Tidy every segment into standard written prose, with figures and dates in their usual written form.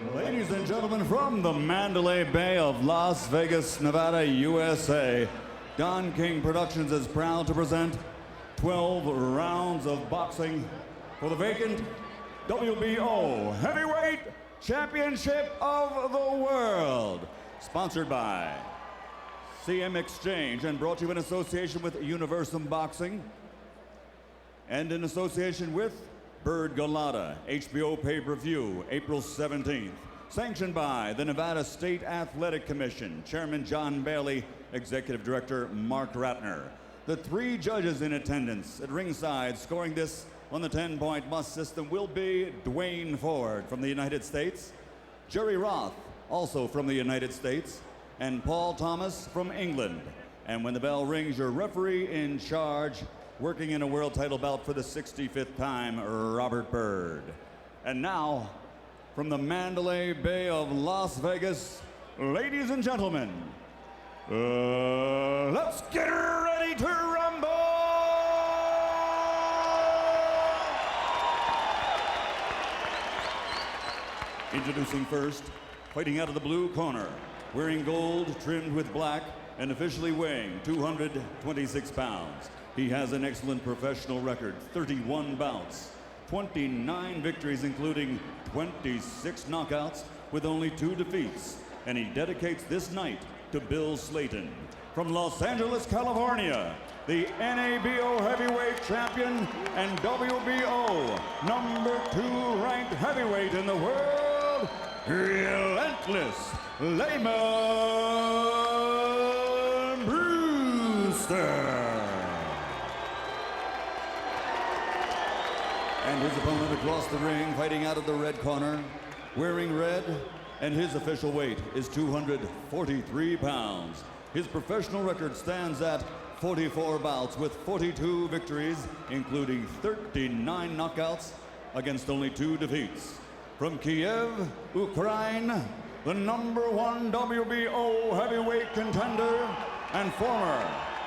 Ladies and gentlemen, from the Mandalay Bay of Las Vegas, Nevada, USA, Don King Productions is proud to present 12 rounds of boxing for the vacant WBO Heavyweight Championship of the World. Sponsored by CM Exchange and brought to you in association with Universum Boxing and in association with Bird Galata, HBO pay-per-view, April 17th. Sanctioned by the Nevada State Athletic Commission, Chairman John Bailey, Executive Director Mark Ratner. The 3 judges in attendance at ringside scoring this on the 10-point must system will be Dwayne Ford from the United States, Jerry Roth, also from the United States, and Paul Thomas from England. And when the bell rings, your referee in charge, working in a world title bout for the 65th time, Robert Byrd. And now, from the Mandalay Bay of Las Vegas, ladies and gentlemen, let's get ready to rumble! Introducing first, fighting out of the blue corner, wearing gold trimmed with black and officially weighing 226 pounds. He has an excellent professional record, 31 bouts, 29 victories, including 26 knockouts with only 2 defeats. And he dedicates this night to Bill Slayton. From Los Angeles, California, the NABO heavyweight champion and WBO #2 ranked heavyweight in the world, Relentless Lamon Brewster. And his opponent across the ring, fighting out of the red corner, wearing red, and his official weight is 243 pounds. His professional record stands at 44 bouts with 42 victories, including 39 knockouts against only 2 defeats. From Kiev, Ukraine, the #1 WBO heavyweight contender and former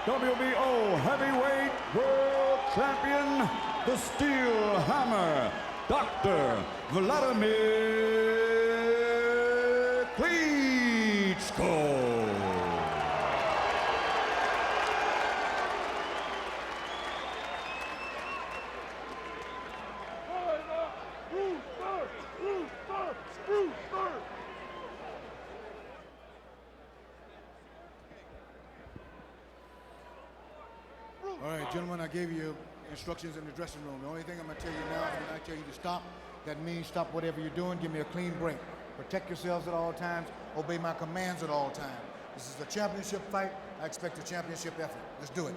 WBO heavyweight world champion, the Steel Hammer, Dr. Vladimir Klitschko. All right, gentlemen, I gave you instructions in the dressing room. The only thing I'm going to tell you now is when I tell you to stop, that means stop whatever you're doing, give me a clean break. Protect yourselves at all times, obey my commands at all times. This is a championship fight. I expect a championship effort. Let's do it.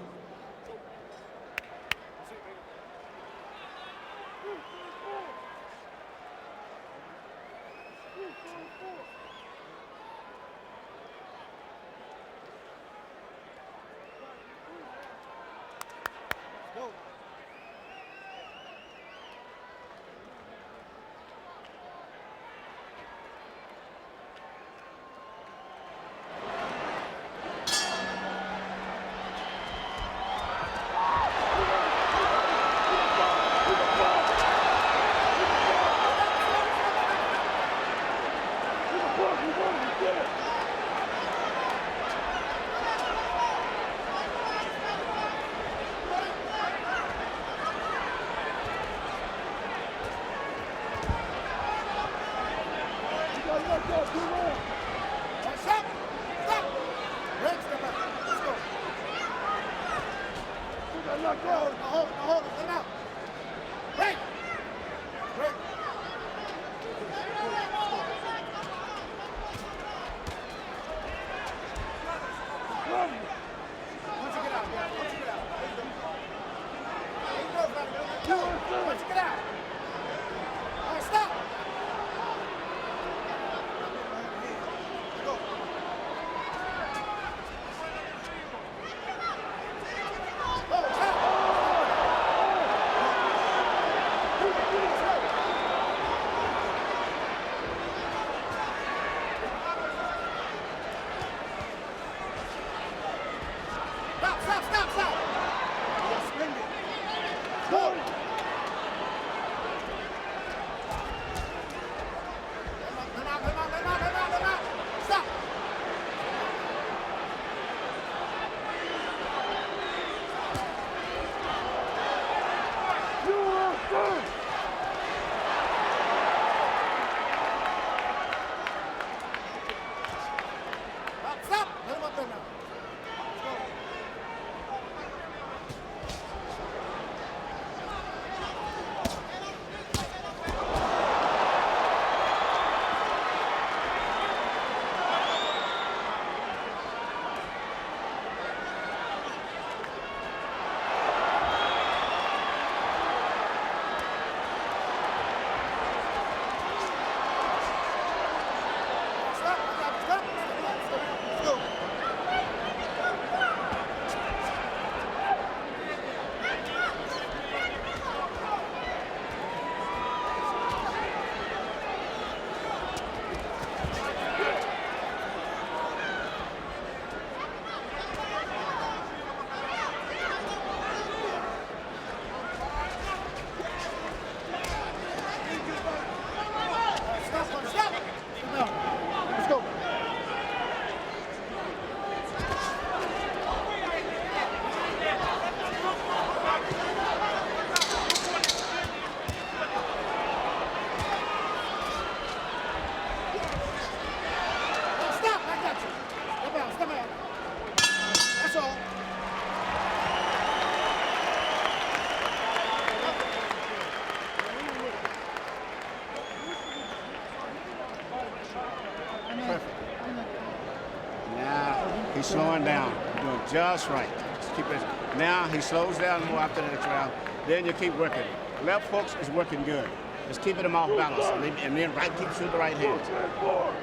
He's slowing down. You're doing just right. Just keep it. Now he slows down more after the next round. Then you keep working. Left hooks is working good. Just keeping him off balance. And then right keeps with the right hands.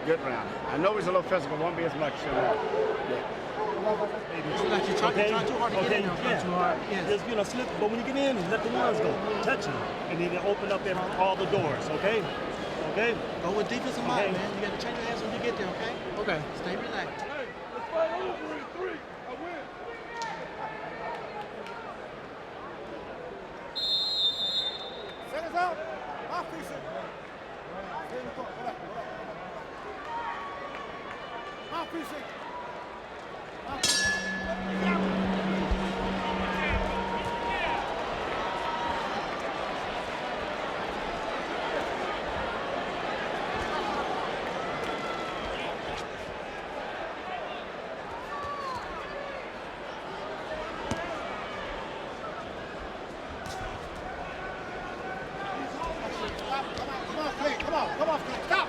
Good round. I know he's a little physical. Won't be as much. Like you're trying too hard to get in there. Yeah. Too hard. Just, slip. But when you get in, let the ones go. Touch them. And then open up all the doors, okay? Okay? Go with defensive mind, man. You got to change your hands when you get there, okay? Okay. Stay relaxed. Hey, let's fight over in 3. I win. Set us out. Mouthpiece in. Stay in the corner. Hold up. Mouthpiece in. Come on, stop!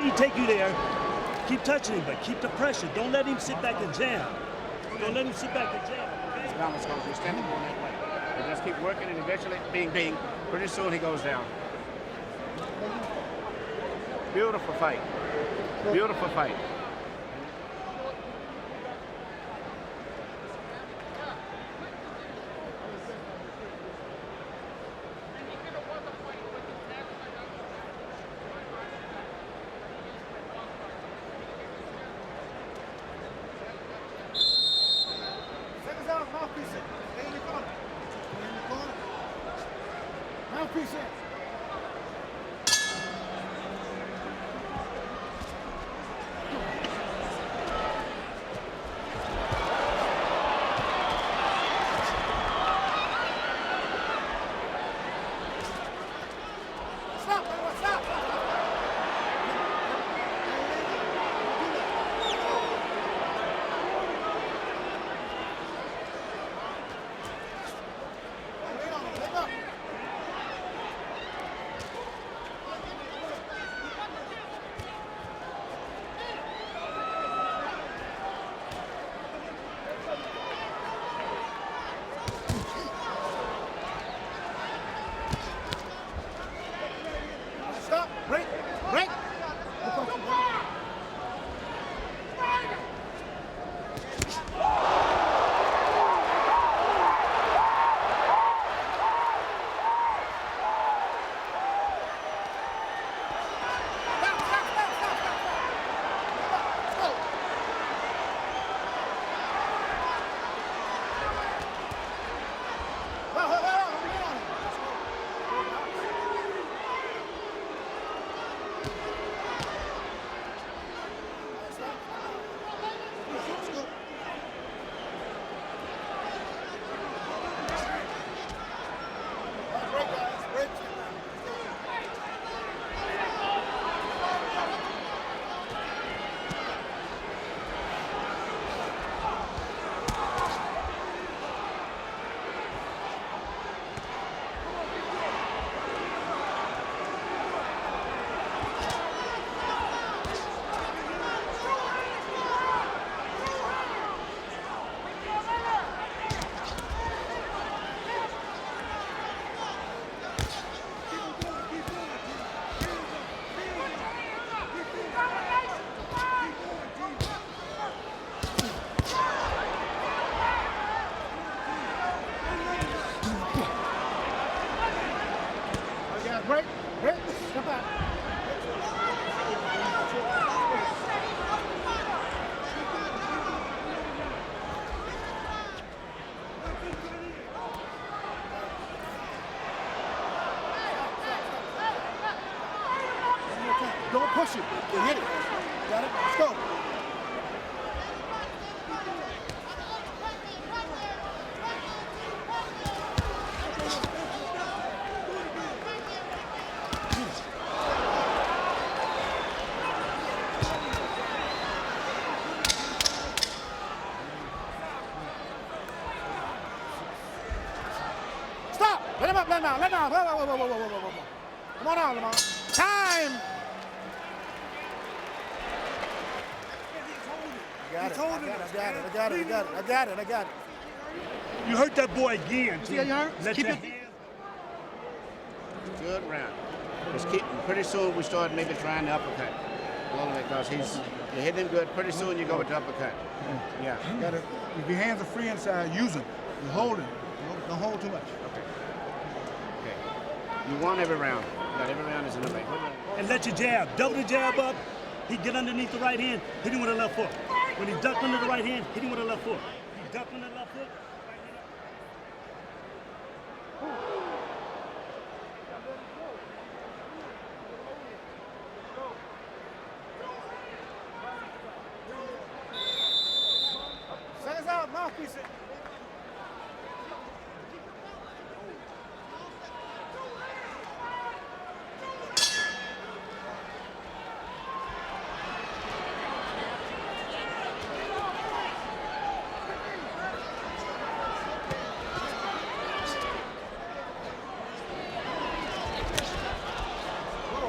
He take you there. Keep touching him, but keep the pressure. Don't let him sit back and jam. Don't let him sit back and jam. His balance goes. You're standing going that way. And just keep working, and eventually, bing. Pretty soon he goes down. Beautiful fight. Beautiful fight. Mouthpiece in. Stay in the corner. Stay in the corner. Mouthpiece in. break, break, step out. Don't push it. You hit it. Got it? Let's go. Stop! Let him up, let him out, let him out. Whoa. Come on out, Lamar. Time! I got it. You hurt that boy again. See how you hurt? Let Keep your it. hands. Good round. Just keep. Pretty soon we start maybe trying the uppercut. A little bit because you hit him good. Pretty soon you go with the uppercut. Yeah. You gotta, if your hands are free inside, use them. You hold it. Don't hold too much. Okay. You won every round. Not every round is in the ring. And let your jab. Double the jab up. He get underneath the right hand, hit him with a left foot. When he ducked under the right hand, hit him with a left foot. He ducked under the left foot. Right hand up. Send us out, mouthpiece.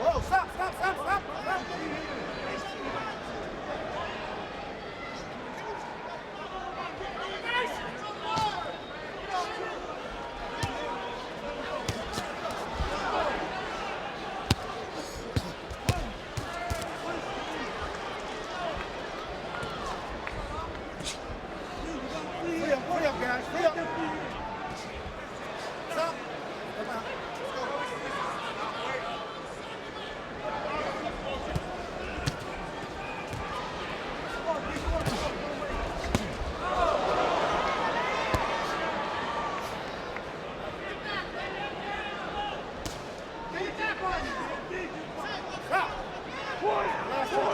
Whoa, stop. Free up, guys. Free up. Stop. Come on. Stop.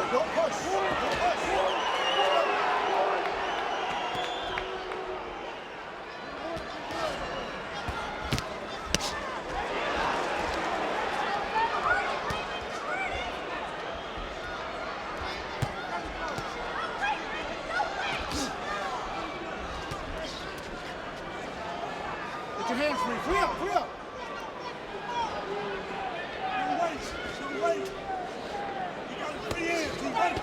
Don't push. Get your hands free. Free up. Wait. You got 3 hands. He wait.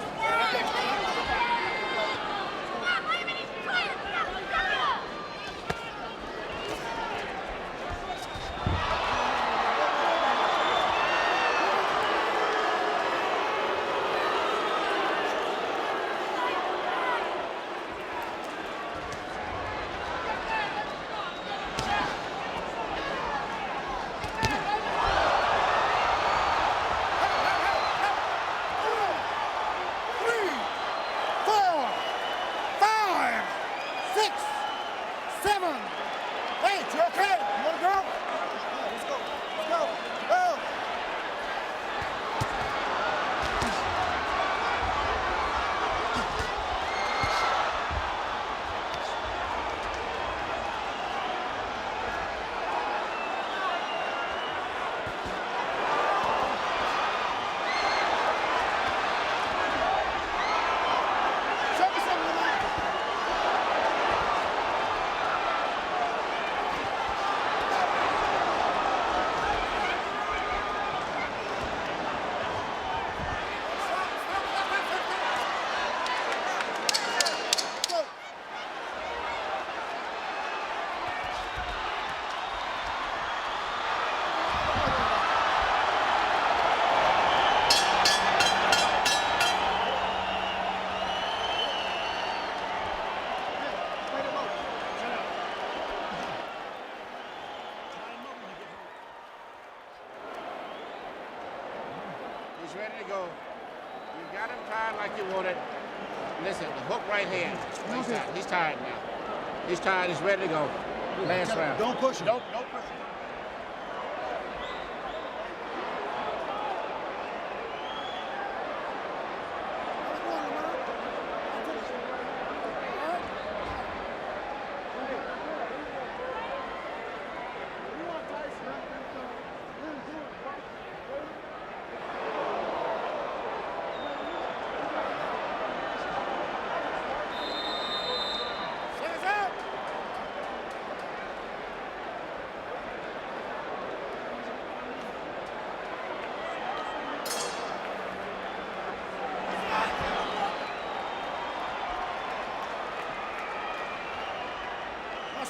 He's ready to go. You got him tired like you wanted. Listen, the hook right hand. He's tired now. He's tired. He's ready to go. Last round. Don't push him. Don't push him.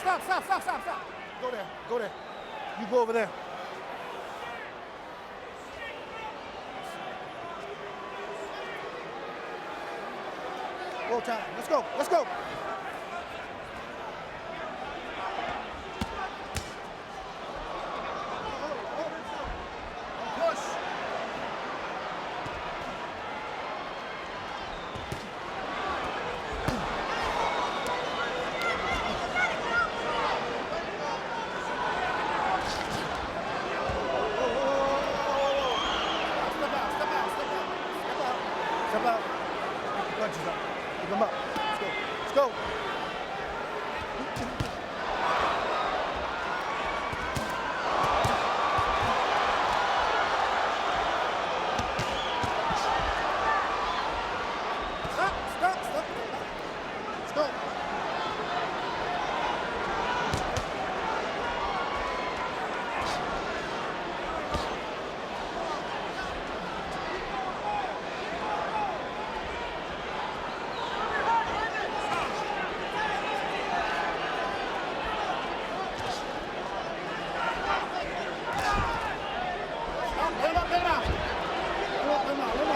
Stop. Go there. You go over there. Go time. Let's go. Push. Step out. Punches up. Pick him up. Let's go. Stop. Let's go.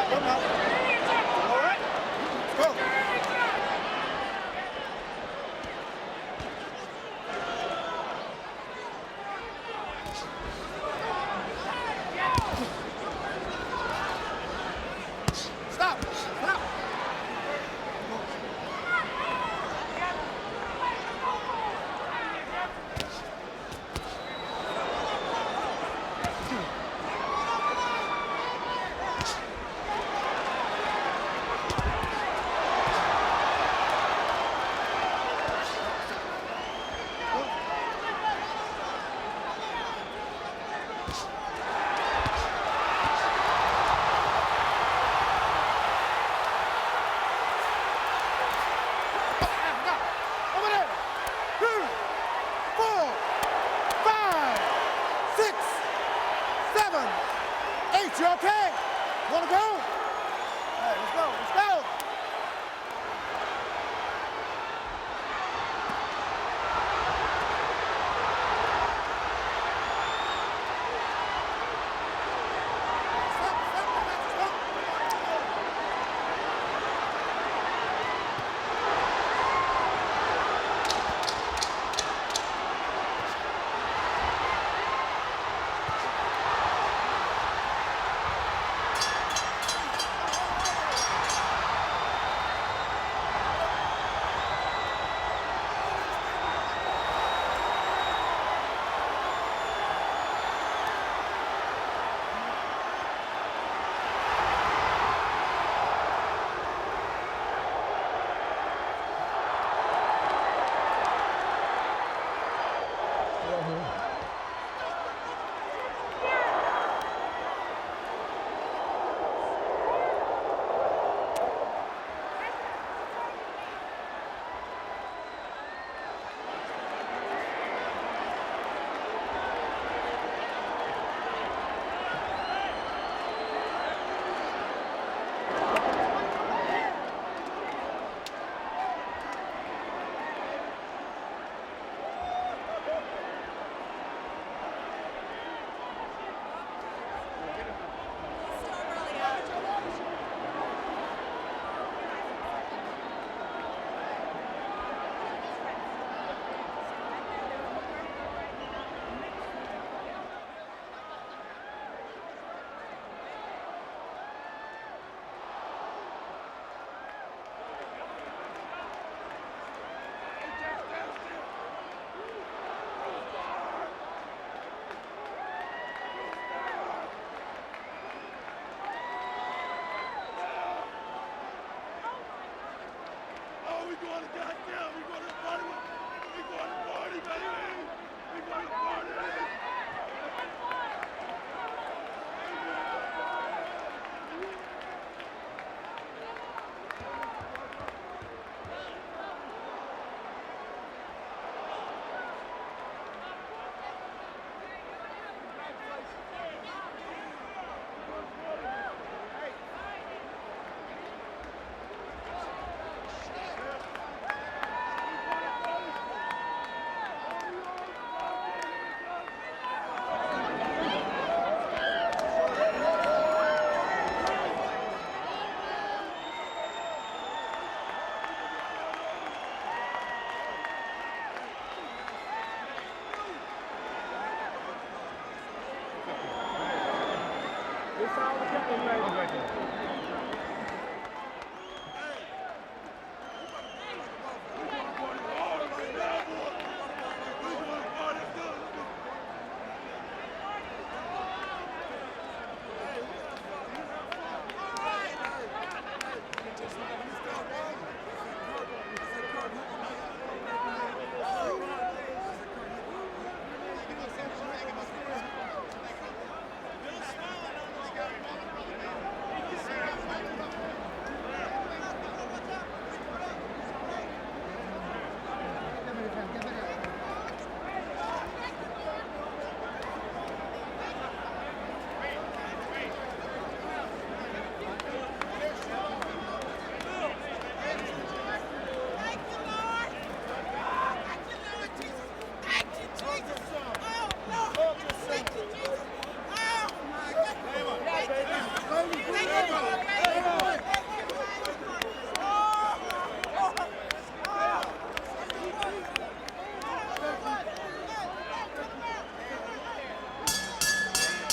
Let him out. All right. Let's go. Stop. Over there. 2, 4, 5, 6, 7, 8. You okay? Wanna go? All right, let's go.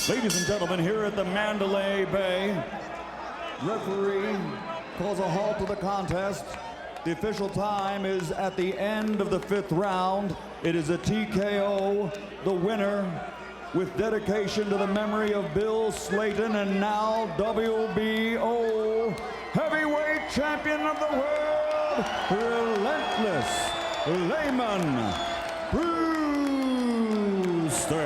Ladies and gentlemen, here at the Mandalay Bay, referee calls a halt to the contest. The official time is at the end of the 5th round. It is a TKO. The winner, with dedication to the memory of Bill Slayton, and now WBO heavyweight champion of the world, Relentless Layman Brewster.